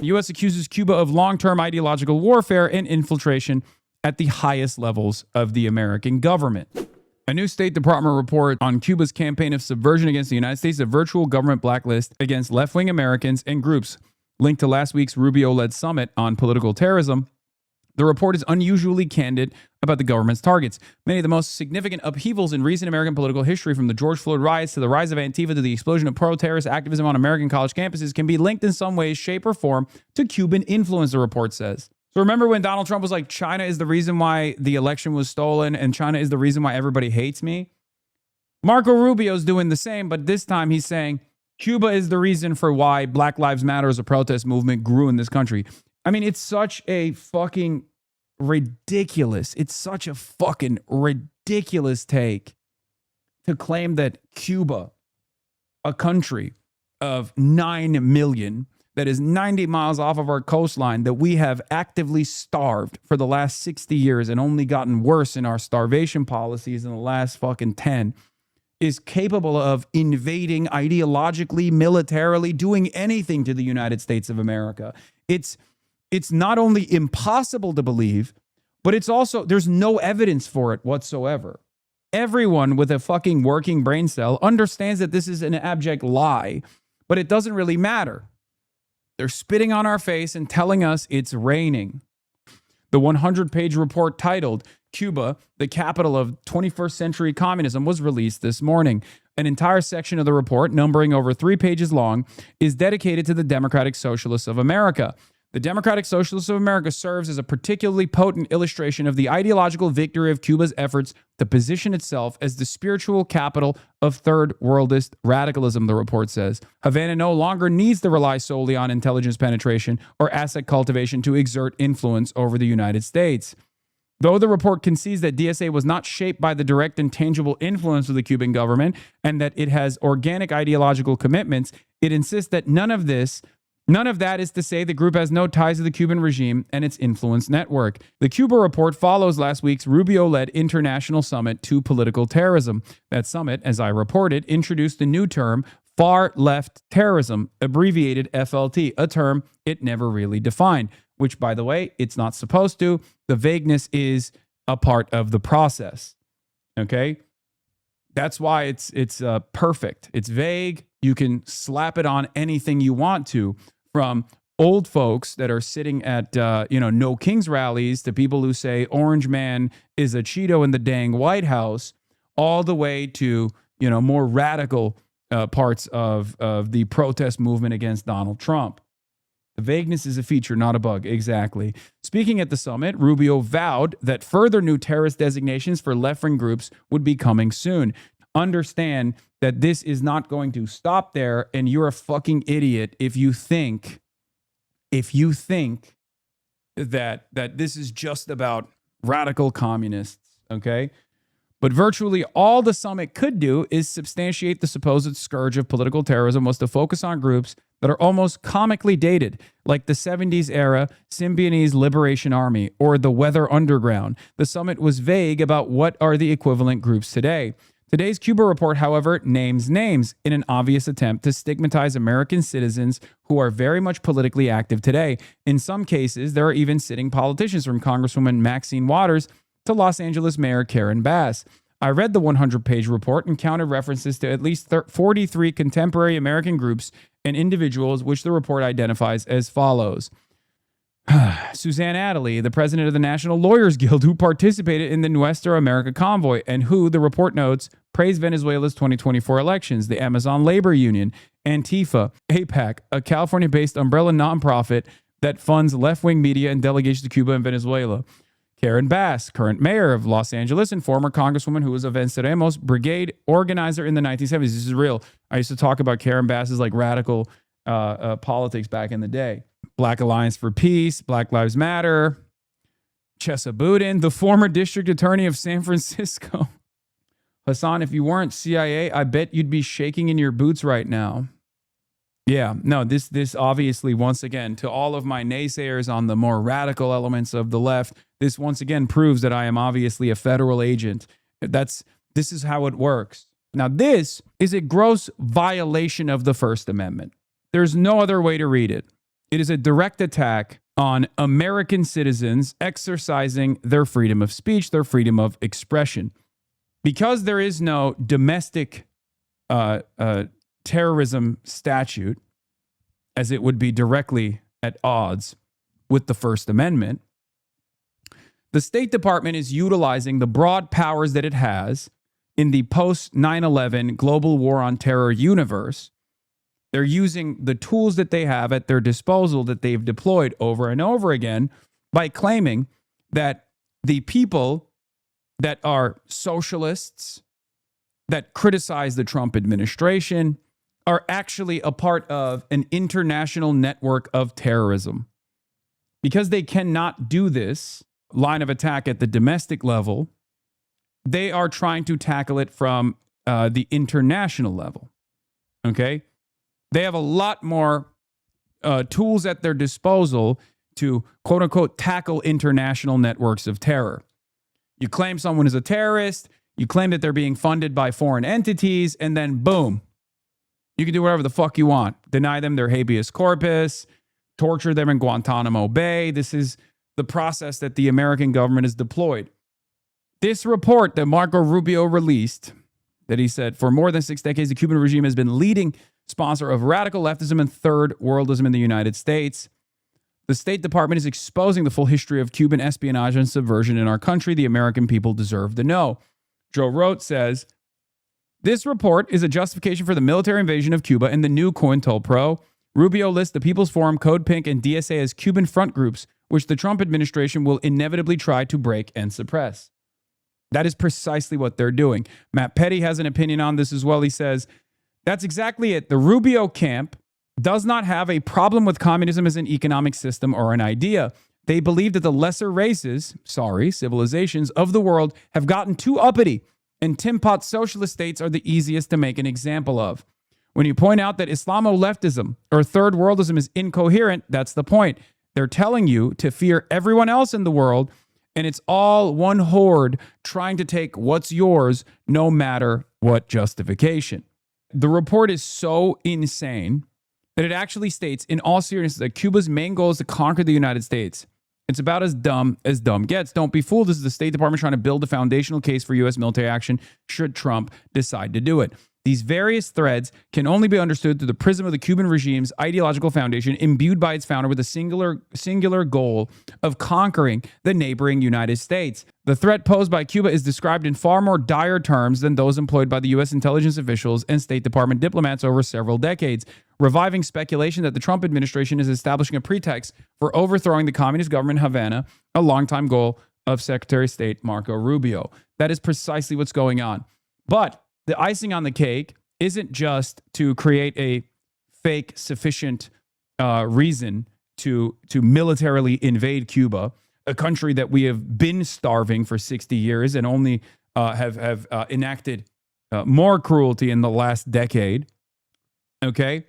The U.S. accuses Cuba of long-term ideological warfare and infiltration at the highest levels of the American government. A new State Department report on Cuba's campaign of subversion against the United States, a virtual government blacklist against left-wing Americans and groups linked to last week's Rubio-led summit on political terrorism. The report is unusually candid about the government's targets. Many of the most significant upheavals in recent American political history, from the George Floyd riots to the rise of Antifa to the explosion of pro-terrorist activism on American college campuses, can be linked in some way, shape, or form to Cuban influence, the report says. So remember when Donald Trump was like, China is the reason why the election was stolen and China is the reason why everybody hates me? Marco Rubio's doing the same, but this time he's saying Cuba is the reason for why Black Lives Matter as a protest movement grew in this country. I mean, it's such a fucking ridiculous, it's such a fucking ridiculous take to claim that Cuba, a country of 9 million, that is 90 miles off of our coastline, that we have actively starved for the last 60 years and only gotten worse in our starvation policies in the last fucking 10, is capable of invading ideologically, militarily, doing anything to the United States of America. It's not only impossible to believe, but it's also, there's no evidence for it whatsoever. Everyone with a fucking working brain cell understands that this is an abject lie, but it doesn't really matter. They're spitting on our face and telling us it's raining. The 100-page report titled Cuba, the Capital of 21st Century Communism, was released this morning. An entire section of the report, numbering over 3 pages long, is dedicated to the Democratic Socialists of America. The Democratic Socialists of America serves as a particularly potent illustration of the ideological victory of Cuba's efforts to position itself as the spiritual capital of third worldist radicalism, the report says. Havana no longer needs to rely solely on intelligence penetration or asset cultivation to exert influence over the United States. Though the report concedes that DSA was not shaped by the direct and tangible influence of the Cuban government and that it has organic ideological commitments, it insists that none of that is to say the group has no ties to the Cuban regime and its influence network. The Cuba report follows last week's Rubio-led International Summit to Political Terrorism. That summit, as I reported, introduced a new term, far-left terrorism, abbreviated FLT, a term it never really defined, which, by the way, it's not supposed to. The vagueness is a part of the process, okay? That's why it's perfect. It's vague. You can slap it on anything you want to, from old folks that are sitting at, No Kings rallies to people who say Orange Man is a Cheeto in the dang White House, all the way to, more radical parts of the protest movement against Donald Trump. The vagueness is a feature, not a bug. Exactly. Speaking at the summit, Rubio vowed that further new terrorist designations for left-wing groups would be coming soon. Understand that this is not going to stop there, and you're a fucking idiot if you think that this is just about radical communists, okay? But virtually all the summit could do is substantiate the supposed scourge of political terrorism was to focus on groups that are almost comically dated, like the 70s era Symbionese Liberation Army or the Weather Underground. The summit was vague about what are the equivalent groups today. Today's Cuba report, however, names names in an obvious attempt to stigmatize American citizens who are very much politically active today. In some cases, there are even sitting politicians, from Congresswoman Maxine Waters to Los Angeles Mayor Karen Bass. I read the 100-page report and counted references to at least 43 contemporary American groups and individuals, which the report identifies as follows. Suzanne Attlee, the president of the National Lawyers Guild, who participated in the Nuestra America convoy and who, the report notes, praised Venezuela's 2024 elections. The Amazon Labor Union, Antifa, AIPAC, a California-based umbrella nonprofit that funds left-wing media and delegations to Cuba and Venezuela. Karen Bass, current mayor of Los Angeles and former congresswoman who was a Venceremos brigade organizer in the 1970s. This is real. I used to talk about Karen Bass's radical politics back in the day. Black Alliance for Peace, Black Lives Matter, Chesa Boudin, the former district attorney of San Francisco. Hasan, if you weren't CIA, I bet you'd be shaking in your boots right now. Yeah, no, this obviously, once again, to all of my naysayers on the more radical elements of the left, this once again proves that I am obviously a federal agent. This is how it works. Now, this is a gross violation of the First Amendment. There's no other way to read it. It is a direct attack on American citizens exercising their freedom of speech, their freedom of expression. Because there is no domestic terrorism statute, as it would be directly at odds with the First Amendment, the State Department is utilizing the broad powers that it has in the post 9/11 global war on terror universe. They're using the tools that they have at their disposal that they've deployed over and over again by claiming that the people that are socialists, that criticize the Trump administration, are actually a part of an international network of terrorism. Because they cannot do this line of attack at the domestic level, they are trying to tackle it from the international level. Okay? They have a lot more tools at their disposal to, quote unquote, tackle international networks of terror. You claim someone is a terrorist, you claim that they're being funded by foreign entities, and then boom, you can do whatever the fuck you want. Deny them their habeas corpus, torture them in Guantanamo Bay. This is the process that the American government has deployed. This report that Marco Rubio released, that he said, for more than 6 decades, the Cuban regime has been leading sponsor of radical leftism and third worldism in the United States. The State Department is exposing the full history of Cuban espionage and subversion in our country. The American people deserve to know. Joe Roth says, this report is a justification for the military invasion of Cuba and the new COINTELPRO. Rubio lists the People's Forum, Code Pink, and DSA as Cuban front groups, which the Trump administration will inevitably try to break and suppress. That is precisely what they're doing. Matt Petty has an opinion on this as well. He says, that's exactly it. The Rubio camp does not have a problem with communism as an economic system or an idea. They believe that the lesser races, civilizations of the world have gotten too uppity, and Tin Pot socialist states are the easiest to make an example of. When you point out that Islamo-leftism or third worldism is incoherent, that's the point. They're telling you to fear everyone else in the world, and it's all one horde trying to take what's yours, no matter what justification. The report is so insane that it actually states, in all seriousness, that Cuba's main goal is to conquer the United States. It's about as dumb gets. Don't be fooled. This is the State Department trying to build a foundational case for U.S. military action should Trump decide to do it. These various threads can only be understood through the prism of the Cuban regime's ideological foundation, imbued by its founder with a singular goal of conquering the neighboring United States. The threat posed by Cuba is described in far more dire terms than those employed by the U.S. intelligence officials and State Department diplomats over several decades, reviving speculation that the Trump administration is establishing a pretext for overthrowing the communist government in Havana, a longtime goal of Secretary of State Marco Rubio. That is precisely what's going on. But the icing on the cake isn't just to create a fake sufficient reason to militarily invade Cuba, a country that we have been starving for 60 years and only have enacted more cruelty in the last decade. Okay?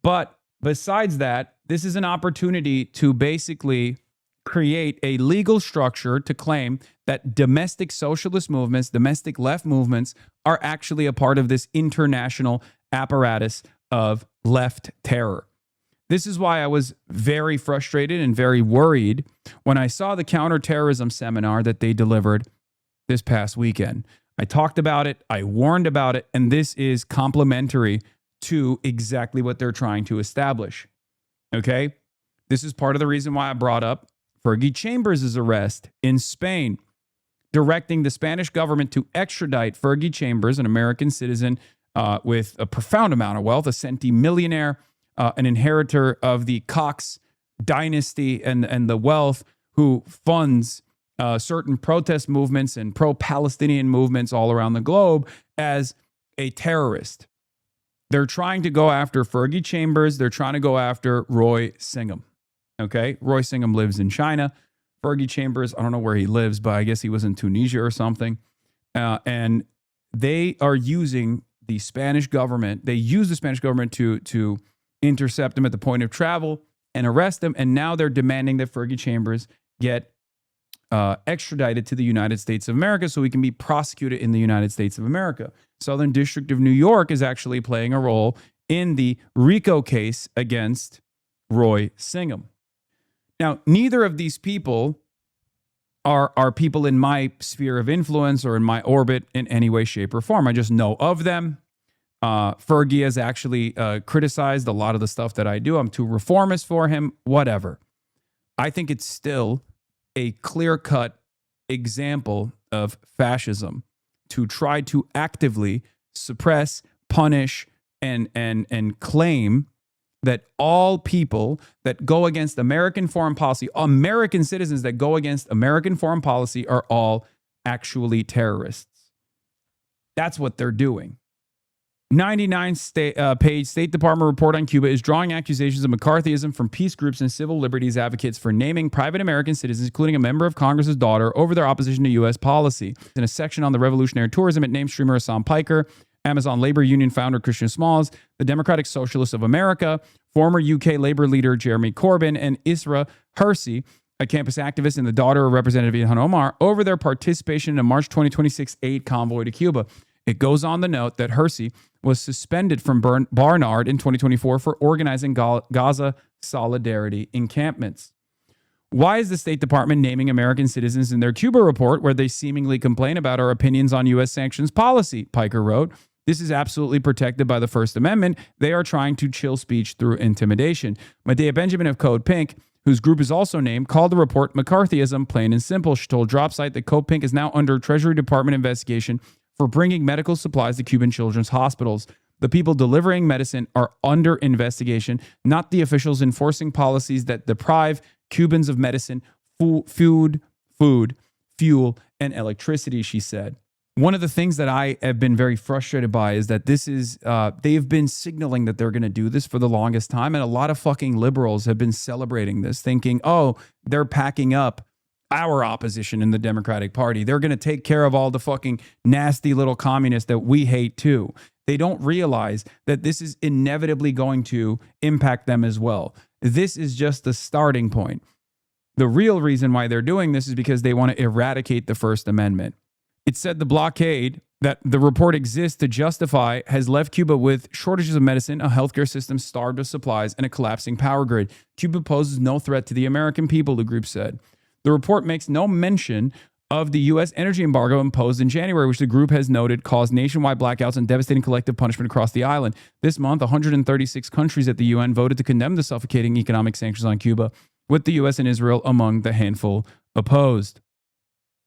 But besides that, this is an opportunity to basically create a legal structure to claim that domestic socialist movements, domestic left movements are actually a part of this international apparatus of left terror. This is why I was very frustrated and very worried when I saw the counterterrorism seminar that they delivered this past weekend. I talked about it, I warned about it, and this is complementary to exactly what they're trying to establish. Okay? This is part of the reason why I brought up Fergie Chambers' arrest in Spain, directing the Spanish government to extradite Fergie Chambers, an American citizen with a profound amount of wealth, a centimillionaire, an inheritor of the Cox dynasty and the wealth, who funds certain protest movements and pro-Palestinian movements all around the globe, as a terrorist. They're trying to go after Fergie Chambers. They're trying to go after Roy Singham. Okay, Roy Singham lives in China. Fergie Chambers, I don't know where he lives, but I guess he was in Tunisia or something. And they are using the Spanish government. They use the Spanish government to intercept him at the point of travel and arrest him. And now they're demanding that Fergie Chambers get extradited to the United States of America so he can be prosecuted in the United States of America. Southern District of New York is actually playing a role in the RICO case against Roy Singham. Now, neither of these people are people in my sphere of influence or in my orbit in any way, shape, or form. I just know of them. Fergie has actually criticized a lot of the stuff that I do. I'm too reformist for him, whatever. I think it's still a clear-cut example of fascism to try to actively suppress, punish, and claim that all people that go against American foreign policy, American citizens that go against American foreign policy are all actually terrorists. That's what they're doing. 99-page State Department report on Cuba is drawing accusations of McCarthyism from peace groups and civil liberties advocates for naming private American citizens, including a member of Congress's daughter, over their opposition to U.S. policy. In a section on the revolutionary tourism, it names streamer Hasan Piker, Amazon labor union founder Christian Smalls, the Democratic Socialists of America, former UK labor leader Jeremy Corbyn, and Isra Hersey, a campus activist and the daughter of Representative Ilhan Omar, over their participation in a March 2026 aid convoy to Cuba. It goes on to note that Hersey was suspended from Barnard in 2024 for organizing Gaza solidarity encampments. Why is the State Department naming American citizens in their Cuba report where they seemingly complain about our opinions on U.S. sanctions policy? Piker wrote. This is absolutely protected by the First Amendment. They are trying to chill speech through intimidation. Medea Benjamin of Code Pink, whose group is also named, called the report McCarthyism, plain and simple. She told DropSite that Code Pink is now under Treasury Department investigation for bringing medical supplies to Cuban children's hospitals. The people delivering medicine are under investigation, not the officials enforcing policies that deprive Cubans of medicine, food, fuel, and electricity, she said. One of the things that I have been very frustrated by is that this is, they've been signaling that they're going to do this for the longest time. And a lot of fucking liberals have been celebrating this, thinking, oh, they're packing up our opposition in the Democratic Party. They're going to take care of all the fucking nasty little communists that we hate too. They don't realize that this is inevitably going to impact them as well. This is just the starting point. The real reason why they're doing this is because they want to eradicate the First Amendment. It said the blockade that the report exists to justify has left Cuba with shortages of medicine, a healthcare system starved of supplies, and a collapsing power grid. Cuba poses no threat to the American people, the group said. The report makes no mention of the U.S. energy embargo imposed in January, which the group has noted caused nationwide blackouts and devastating collective punishment across the island. This month, 136 countries at the UN voted to condemn the suffocating economic sanctions on Cuba, with the U.S. and Israel among the handful opposed.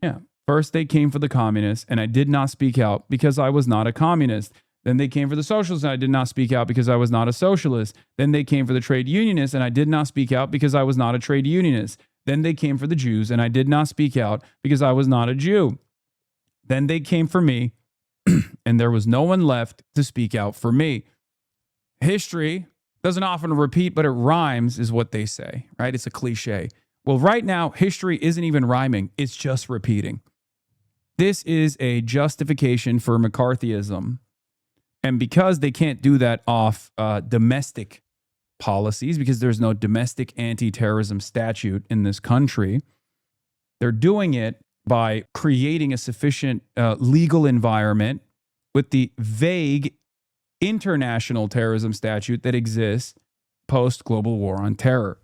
Yeah. First, they came for the communists, and I did not speak out because I was not a communist. Then they came for the socialists, and I did not speak out because I was not a socialist. Then they came for the trade unionists, and I did not speak out because I was not a trade unionist. Then they came for the Jews, and I did not speak out because I was not a Jew. Then they came for me, and there was no one left to speak out for me. History doesn't often repeat, but it rhymes, is what they say, right? It's a cliche. Well, right now, history isn't even rhyming. It's just repeating. This is a justification for McCarthyism. And because they can't do that off domestic policies, because there's no domestic anti-terrorism statute in this country, they're doing it by creating a sufficient legal environment with the vague international terrorism statute that exists post-global war on terror.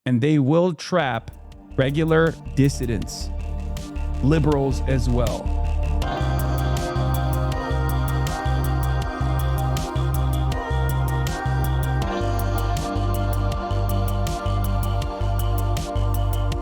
And they will trap regular dissidents, liberals as well.